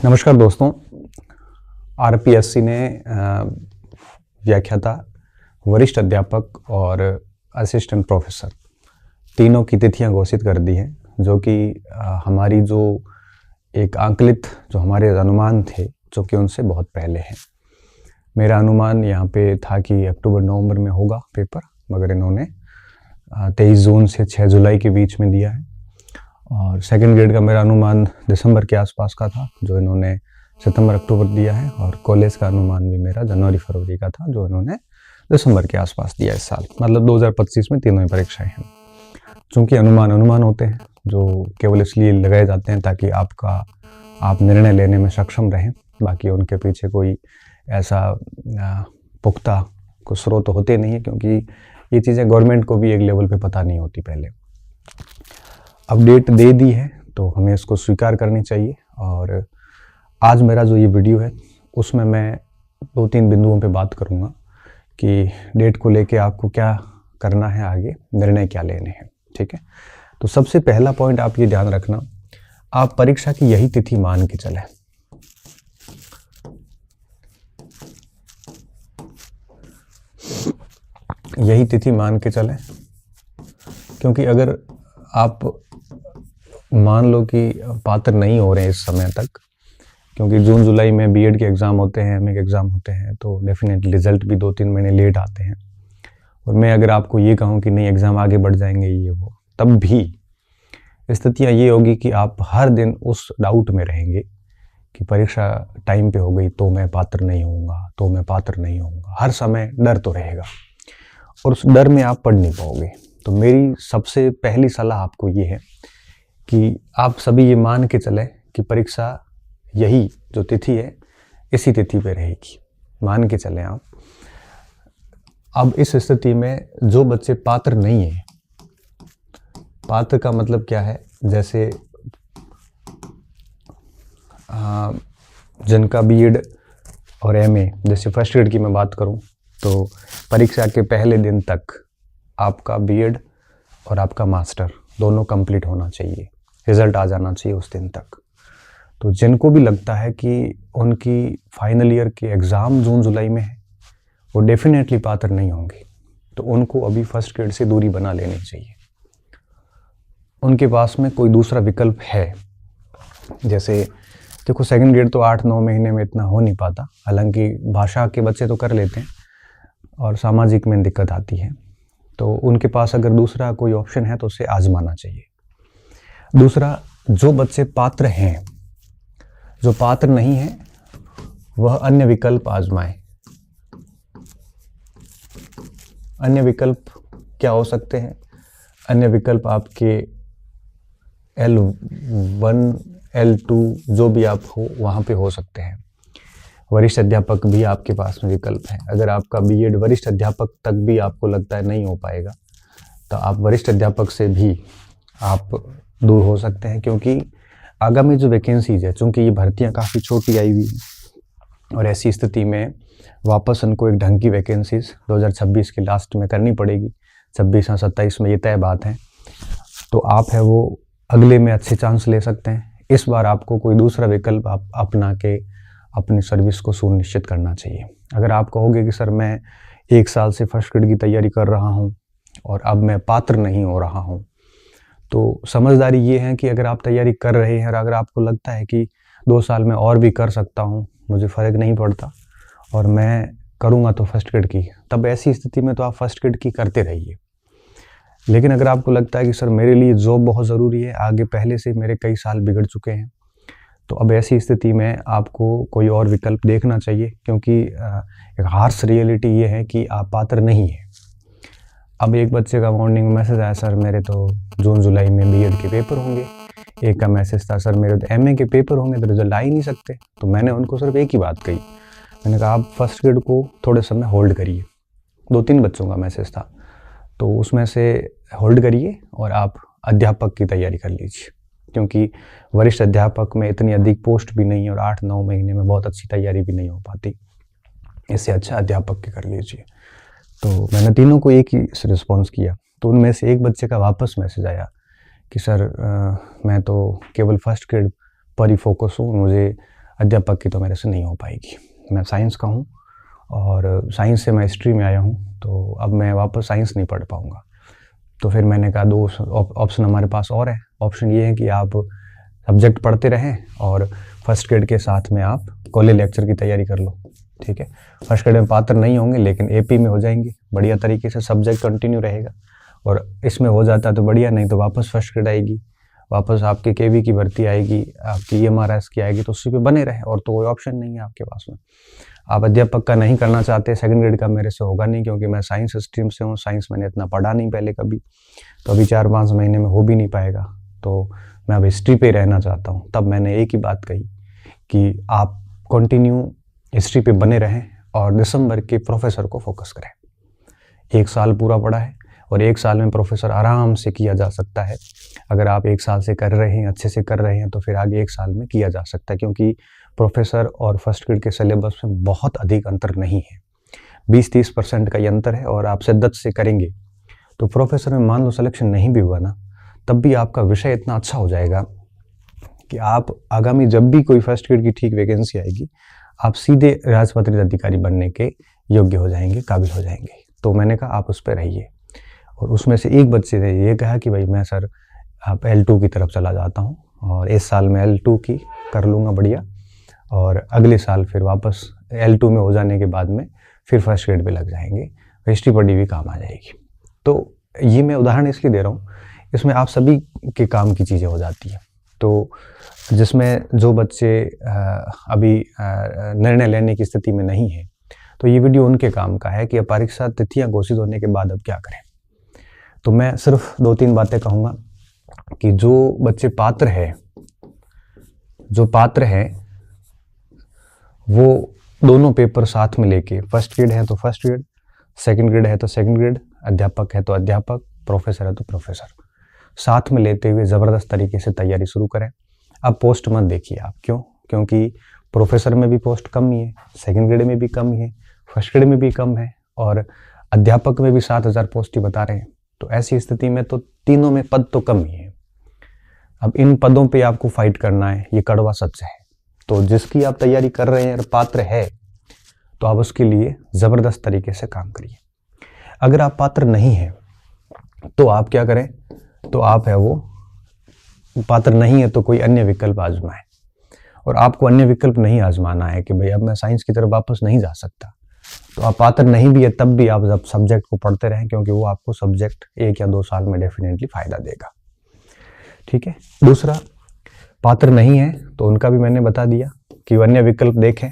नमस्कार दोस्तों। आरपीएससी ने व्याख्याता, वरिष्ठ अध्यापक और असिस्टेंट प्रोफेसर तीनों की तिथियां घोषित कर दी हैं, जो कि हमारी जो एक आंकलित जो हमारे अनुमान थे, जो कि उनसे बहुत पहले हैं। मेरा अनुमान यहाँ पे था कि अक्टूबर-नवंबर में होगा पेपर, मगर इन्होंने 23 जून से 6 जुलाई के बीच में दिया है। और सेकंड ग्रेड का मेरा अनुमान दिसंबर के आसपास का था, जो इन्होंने सितंबर-अक्टूबर दिया है। और कॉलेज का अनुमान भी मेरा जनवरी-फरवरी का था, जो इन्होंने दिसंबर के आसपास दिया इस साल। मतलब 2025 में तीनों ही परीक्षाएं हैं। चूँकि अनुमान होते हैं जो केवल इसलिए लगाए जाते हैं ताकि आप निर्णय लेने में सक्षम रहें। बाकी उनके पीछे कोई ऐसा पुख्ता को स्रोत होते नहीं है, क्योंकि ये चीज़ें गवर्नमेंट को भी एक लेवल पे पता नहीं होती पहले। अपडेट दे दी है तो हमें इसको स्वीकार करनी चाहिए। और आज मेरा जो ये वीडियो है उसमें मैं 2-3 बिंदुओं पे बात करूँगा कि डेट को लेके आपको क्या करना है, आगे निर्णय क्या लेने हैं। ठीक है, तो सबसे पहला पॉइंट आप ये ध्यान रखना, आप परीक्षा की यही तिथि मान के चलें। यही तिथि मान के चलें, क्योंकि अगर आप मान लो कि पात्र नहीं हो रहे हैं इस समय तक, क्योंकि जून जुलाई में बीएड के एग्ज़ाम होते हैं, एमए के एग्ज़ाम होते हैं, तो डेफिनेटली रिजल्ट भी 2-3 महीने लेट आते हैं। और मैं अगर आपको ये कहूँ कि नहीं एग्ज़ाम आगे बढ़ जाएंगे ये वो, तब भी स्थितियाँ ये होगी कि आप हर दिन उस डाउट में रहेंगे कि परीक्षा टाइम पे हो गई तो मैं पात्र नहीं होऊंगा, हर समय डर तो रहेगा और उस डर में आप पढ़ नहीं पाओगे। तो मेरी सबसे पहली सलाह आपको ये है कि आप सभी ये मान के चलें कि परीक्षा यही जो तिथि है इसी तिथि पे रहेगी, मान के चलें आप। अब इस स्थिति में जो बच्चे पात्र नहीं हैं, पात्र का मतलब क्या है, जैसे जिनका बीएड और एमए, जैसे फर्स्ट ग्रेड की मैं बात करूं तो परीक्षा के पहले दिन तक आपका बीएड और आपका मास्टर दोनों कंप्लीट होना चाहिए, रिजल्ट आ जाना चाहिए उस दिन तक। तो जिनको भी लगता है कि उनकी फाइनल ईयर के एग्ज़ाम जून जुलाई में है, वो डेफिनेटली पात्र नहीं होंगे, तो उनको अभी फर्स्ट ग्रेड से दूरी बना लेनी चाहिए। उनके पास में कोई दूसरा विकल्प है, जैसे देखो सेकंड ग्रेड तो 8-9 महीने में इतना हो नहीं पाता, हालांकि भाषा के बच्चे तो कर लेते हैं और सामाजिक में दिक्कत आती है, तो उनके पास अगर दूसरा कोई ऑप्शन है तो उसे आजमाना चाहिए। दूसरा, जो बच्चे पात्र हैं, जो पात्र नहीं है वह अन्य विकल्प आजमाएं। अन्य विकल्प क्या हो सकते हैं? अन्य विकल्प आपके L1, L2 जो भी आप हो वहाँ पे हो सकते हैं। वरिष्ठ अध्यापक भी आपके पास में विकल्प है। अगर आपका बीएड वरिष्ठ अध्यापक तक भी आपको लगता है नहीं हो पाएगा, तो आप वरिष्ठ अध्यापक से भी आप दूर हो सकते हैं, क्योंकि आगामी जो वैकेंसीज है, चूँकि ये भर्तियाँ काफ़ी छोटी आई हुई हैं और ऐसी स्थिति में वापस उनको एक ढंग की वैकेंसीज 2026 के लास्ट में करनी पड़ेगी। 26 या 27 में ये तय बात है। तो आप है वो अगले में अच्छे चांस ले सकते हैं। इस बार आपको कोई दूसरा विकल्प आप अपना के अपनी सर्विस को सुनिश्चित करना चाहिए। अगर आप कहोगे कि सर मैं 1 साल से फर्स्ट ग्रेड की तैयारी कर रहा हूँ और अब मैं पात्र नहीं हो रहा हूँ, तो समझदारी ये है कि अगर आप तैयारी कर रहे हैं और अगर आपको लगता है कि 2 साल में और भी कर सकता हूँ, मुझे फ़र्क नहीं पड़ता और मैं करूँगा तो फर्स्ट ग्रेड की, तब ऐसी स्थिति में तो आप फर्स्ट ग्रेड की करते रहिए। लेकिन अगर आपको लगता है कि सर मेरे लिए जॉब बहुत ज़रूरी है, आगे पहले से मेरे कई साल बिगड़ चुके हैं, तो अब ऐसी स्थिति में आपको कोई और विकल्प देखना चाहिए, क्योंकि एक हार्श रियलिटी ये है कि आप पात्र नहीं है। अब एक बच्चे का मॉर्निंग में मैसेज आया, सर मेरे तो जून जुलाई में बीएड के पेपर होंगे। एक का मैसेज था, सर मेरे तो एमए के पेपर होंगे, तो रिजल्ट आ ही नहीं सकते। तो मैंने उनको सिर्फ एक ही बात कही, मैंने कहा आप फर्स्ट ग्रेड को थोड़े समय होल्ड करिए। 2-3 बच्चों का मैसेज था, तो उसमें से होल्ड करिए और आप अध्यापक की तैयारी कर लीजिए, क्योंकि वरिष्ठ अध्यापक में इतनी अधिक पोस्ट भी नहीं है और 8-9 महीने में बहुत अच्छी तैयारी भी नहीं हो पाती। इससे अच्छा अध्यापक की कर लीजिए। तो मैंने तीनों को एक ही रिस्पॉन्स किया। तो उनमें से एक बच्चे का वापस मैसेज आया कि सर मैं तो केवल फर्स्ट ग्रेड पर ही फोकस हूँ, मुझे अध्यापक की तो मेरे से नहीं हो पाएगी। मैं साइंस का हूँ और साइंस से मैं हिस्ट्री में आया हूँ, तो अब मैं वापस साइंस नहीं पढ़ पाऊँगा। तो फिर मैंने कहा दो ऑप्शन हमारे पास और है। ऑप्शन ये है कि आप सब्जेक्ट पढ़ते रहें और फर्स्ट ग्रेड के साथ में आप कॉलेज लेक्चर की तैयारी कर लो, ठीक है। फर्स्ट ग्रेड में पात्र नहीं होंगे लेकिन एपी में हो जाएंगे, बढ़िया तरीके से सब्जेक्ट कंटिन्यू रहेगा। और इसमें हो जाता है तो बढ़िया, नहीं तो वापस फर्स्ट ग्रेड आएगी, वापस आपके केवी की भर्ती आएगी, आपकी EMRS की आएगी, तो उसी पे बने रहे और तो कोई ऑप्शन नहीं है आपके पास में। आप अध्यापक का नहीं करना चाहते, सेकंड ग्रेड का मेरे से होगा नहीं, क्योंकि मैं साइंस स्ट्रीम से हूँ, साइंस मैंने इतना पढ़ा नहीं पहले कभी, तो अभी 4-5 महीने में हो भी नहीं पाएगा। तो मैं अब हिस्ट्री पे रहना चाहता हूँ। तब मैंने एक ही बात कही कि आप कंटिन्यू हिस्ट्री पे बने रहें और दिसंबर के प्रोफेसर को फोकस करें। 1 साल पूरा पड़ा है और 1 साल में प्रोफेसर आराम से किया जा सकता है। अगर आप 1 साल से कर रहे हैं, अच्छे से कर रहे हैं, तो फिर आगे 1 साल में किया जा सकता है, क्योंकि प्रोफेसर और फर्स्ट ग्रेड के सिलेबस में बहुत अधिक अंतर नहीं है। 20-30% का ही अंतर है और आप शिद्दत से करेंगे तो प्रोफेसर में मान लो सिलेक्शन नहीं भी हुआ ना, तब भी आपका विषय इतना अच्छा हो जाएगा कि आप आगामी जब भी कोई फर्स्ट ग्रेड की ठीक वैकेंसी आएगी, आप सीधे राजपत्रित अधिकारी बनने के योग्य हो जाएंगे, काबिल हो जाएंगे। तो मैंने कहा आप उस पर रहिए। और उसमें से एक बच्चे ने ये कहा कि भाई मैं सर आप L2 की तरफ चला जाता हूँ और इस साल में L2 की कर लूँगा बढ़िया, और अगले साल फिर वापस L2 में हो जाने के बाद में फिर फर्स्ट ग्रेड पे लग जाएंगे, हिस्ट्री पढ़ी भी काम आ जाएगी। तो ये मैं उदाहरण इसलिए दे रहा हूँ, इसमें आप सभी के काम की चीज़ें हो जाती हैं। तो जिसमें जो बच्चे अभी निर्णय लेने की स्थिति में नहीं है, तो ये वीडियो उनके काम का है कि अब परीक्षा तिथियाँ घोषित होने के बाद अब क्या करें। तो मैं सिर्फ 2-3 बातें कहूँगा कि जो बच्चे पात्र हैं वो दोनों पेपर साथ में लेके, फर्स्ट ग्रेड है तो फर्स्ट ग्रेड, सेकंड ग्रेड है तो सेकंड ग्रेड, अध्यापक है तो अध्यापक, प्रोफेसर है तो प्रोफेसर, साथ में लेते हुए ज़बरदस्त तरीके से तैयारी शुरू करें। अब पोस्ट मत देखिए आप, क्यों? क्योंकि प्रोफेसर में भी पोस्ट कम ही है, सेकंड ग्रेड में भी कम ही है, फर्स्ट ग्रेड में भी कम है और अध्यापक में भी 7,000 पोस्ट ही बता रहे हैं। तो ऐसी स्थिति में तो तीनों में पद तो कम ही है। अब इन पदों पे आपको फाइट करना है, ये कड़वा सच है। तो जिसकी आप तैयारी कर रहे हैं और पात्र है, तो आप उसके लिए ज़बरदस्त तरीके से काम करिए। अगर आप पात्र नहीं हैं तो आप क्या करें? तो आप है वो पात्र नहीं है तो कोई अन्य विकल्प आजमाएं। और आपको अन्य विकल्प नहीं आजमाना है कि भाई अब मैं साइंस की तरफ वापस नहीं जा सकता, तो आप पात्र नहीं भी है तब भी आप जब सब्जेक्ट को पढ़ते रहें, क्योंकि वो आपको सब्जेक्ट 1 या 2 साल में डेफिनेटली फ़ायदा देगा, ठीक है। दूसरा, पात्र नहीं है तो उनका भी मैंने बता दिया कि अन्य विकल्प देखें,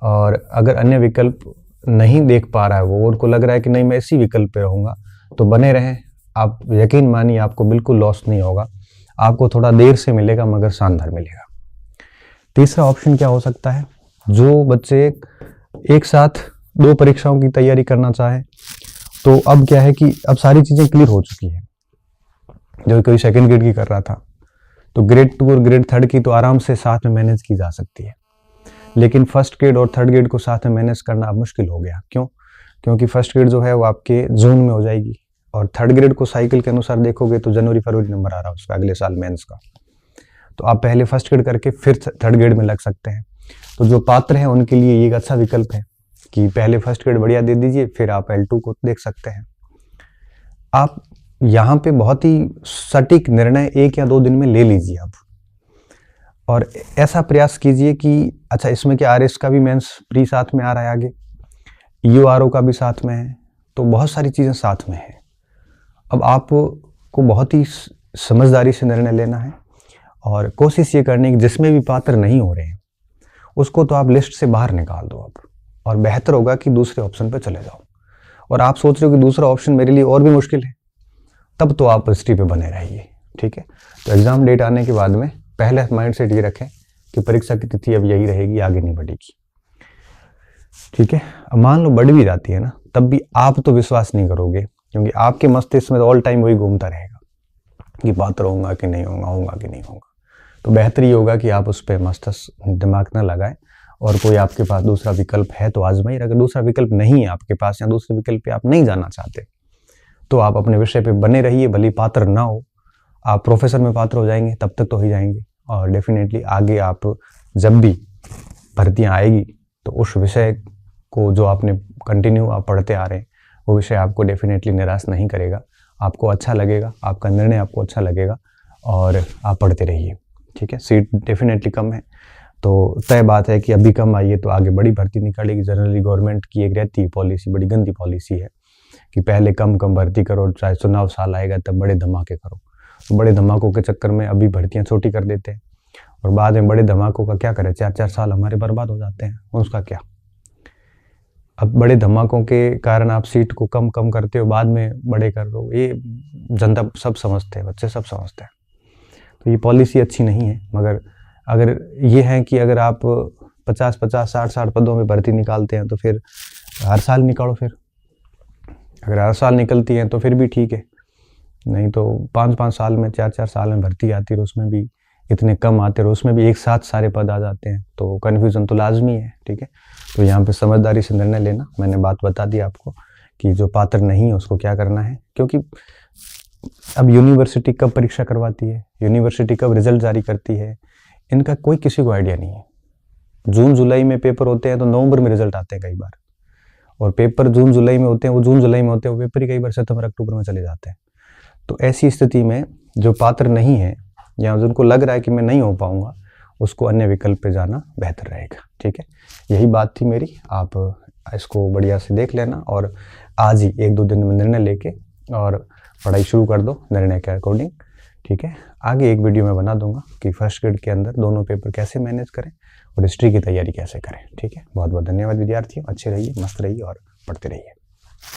और अगर अन्य विकल्प नहीं देख पा रहा है वो, उनको लग रहा है कि नहीं मैं इसी विकल्प पे रहूँगा, तो बने रहें। आप यकीन मानिए आपको बिल्कुल लॉस नहीं होगा, आपको थोड़ा देर से मिलेगा मगर शानदार मिलेगा। तीसरा ऑप्शन क्या हो सकता है? जो बच्चे एक साथ 2 परीक्षाओं की तैयारी करना चाहें, तो अब क्या है कि अब सारी चीज़ें क्लियर हो चुकी है। जो कोई सेकंड ग्रेड की कर रहा था तो ग्रेड 2 और ग्रेड 3 की तो आराम से साथ में मैनेज की जा सकती है, लेकिन फर्स्ट ग्रेड और थर्ड ग्रेड को साथ में मैनेज करना अब मुश्किल हो गया। क्यों? क्योंकि फर्स्ट ग्रेड जो है वो आपके जून में हो जाएगी और थर्ड ग्रेड को साइकिल के अनुसार देखोगे तो जनवरी-फरवरी नंबर आ रहा है उसका अगले साल मेंस का। तो आप पहले फर्स्ट ग्रेड करके फिर थर्ड ग्रेड में लग सकते हैं। तो जो पात्र हैं उनके लिए ये एक अच्छा विकल्प है कि पहले फर्स्ट ग्रेड बढ़िया दे दीजिए, फिर आप L2 को देख सकते हैं। आप यहाँ पे बहुत ही सटीक निर्णय 1 या 2 दिन में ले लीजिए आप, और ऐसा प्रयास कीजिए कि अच्छा इसमें क्या RS का भी मेंस प्री साथ में आ रहा है, आगे URO का भी साथ में है, तो बहुत सारी चीज़ें साथ में हैं। अब आपको बहुत ही समझदारी से निर्णय लेना है और कोशिश ये करनी कि जिसमें भी पात्र नहीं हो रहे हैं उसको तो आप लिस्ट से बाहर निकाल दो अब, और बेहतर होगा कि दूसरे ऑप्शन पर चले जाओ। और आप सोच रहे हो कि दूसरा ऑप्शन मेरे लिए और भी मुश्किल है, तब तो आप हिस्ट्री पे बने रहिए, ठीक है। तो एग्ज़ाम डेट आने के बाद में पहले माइंडसेट ये रखें कि परीक्षा की तिथि अब यही रहेगी, आगे नहीं बढ़ेगी, ठीक है। अब मान लो बढ़ भी जाती है ना, तब भी आप तो विश्वास नहीं करोगे, क्योंकि आपके मस्तिष्क में तो ऑल टाइम वही घूमता रहेगा कि पात्र होगा कि नहीं होगा, होगा कि नहीं होगा। तो बेहतर ये होगा कि आप उस पर मस्तिष्क दिमाग न लगाएं, और कोई आपके पास दूसरा विकल्प है तो आजमाइए। अगर दूसरा विकल्प नहीं है आपके पास या दूसरे विकल्प पे आप नहीं जाना चाहते, तो आप अपने विषय पे बने रहिए, भले पात्र ना हो। आप प्रोफेसर में पात्र हो जाएंगे तब तक तो ही जाएंगे, और डेफिनेटली आगे आप जब भी भर्तियाँ आएगी तो उस विषय को जो आपने कंटिन्यू आप पढ़ते आ रहे हैं वो विषय आपको डेफिनेटली निराश नहीं करेगा, आपको अच्छा लगेगा, आपका निर्णय आपको अच्छा लगेगा और आप पढ़ते रहिए। ठीक है, सीट डेफिनेटली कम है तो तय बात है कि अभी कम आई है तो आगे बड़ी भर्ती निकालेगी। जनरली गवर्नमेंट की एक रहती है पॉलिसी, बड़ी गंदी पॉलिसी है कि पहले कम भर्ती करो, चाहे चुनाव साल आएगा तब बड़े धमाके करो। तो बड़े धमाकों के चक्कर में अभी भर्तियाँ छोटी कर देते हैं और बाद में बड़े धमाकों का क्या करें, 4-4 साल हमारे बर्बाद हो जाते हैं, उसका क्या। अब बड़े धमाकों के कारण आप सीट को कम करते हो, बाद में बड़े कर दो, ये जनता सब समझते हैं, बच्चे सब समझते हैं। तो ये पॉलिसी अच्छी नहीं है। मगर अगर ये है कि अगर आप 50-50, 60-60 पदों में भर्ती निकालते हैं तो फिर हर साल निकालो। फिर अगर हर साल निकलती हैं तो फिर भी ठीक है, नहीं तो 5-5 साल में, 4-4 साल में भर्ती आती है और उसमें भी इतने कम आते हैं और उसमें भी एक साथ सारे पद आ जाते हैं तो कन्फ्यूज़न तो लाजमी है। ठीक है, तो यहाँ पे समझदारी से निर्णय लेना। मैंने बात बता दी आपको कि जो पात्र नहीं है उसको क्या करना है, क्योंकि अब यूनिवर्सिटी कब परीक्षा करवाती है, यूनिवर्सिटी कब रिजल्ट जारी करती है, इनका कोई किसी को आइडिया नहीं है। जून जुलाई में पेपर होते हैं तो नवंबर में रिजल्ट आते हैं कई बार, और पेपर जून जुलाई में होते हैं, वो जून जुलाई में होते हैं, वो पेपर ही कई बार सितंबर अक्टूबर में चले जाते हैं। तो ऐसी स्थिति में जो पात्र नहीं है या जिनको लग रहा है कि मैं नहीं हो पाऊंगा, उसको अन्य विकल्प पे जाना बेहतर रहेगा। ठीक है, यही बात थी मेरी। आप इसको बढ़िया से देख लेना और आज ही 1-2 दिन में निर्णय लेके और पढ़ाई शुरू कर दो निर्णय के अकॉर्डिंग। ठीक है, आगे एक वीडियो मैं बना दूंगा कि फर्स्ट ग्रेड के अंदर दोनों पेपर कैसे मैनेज करें और हिस्ट्री की तैयारी कैसे करें। ठीक है, बहुत बहुत धन्यवाद विद्यार्थियों, अच्छे रहिए, मस्त रहिए और पढ़ते रहिए।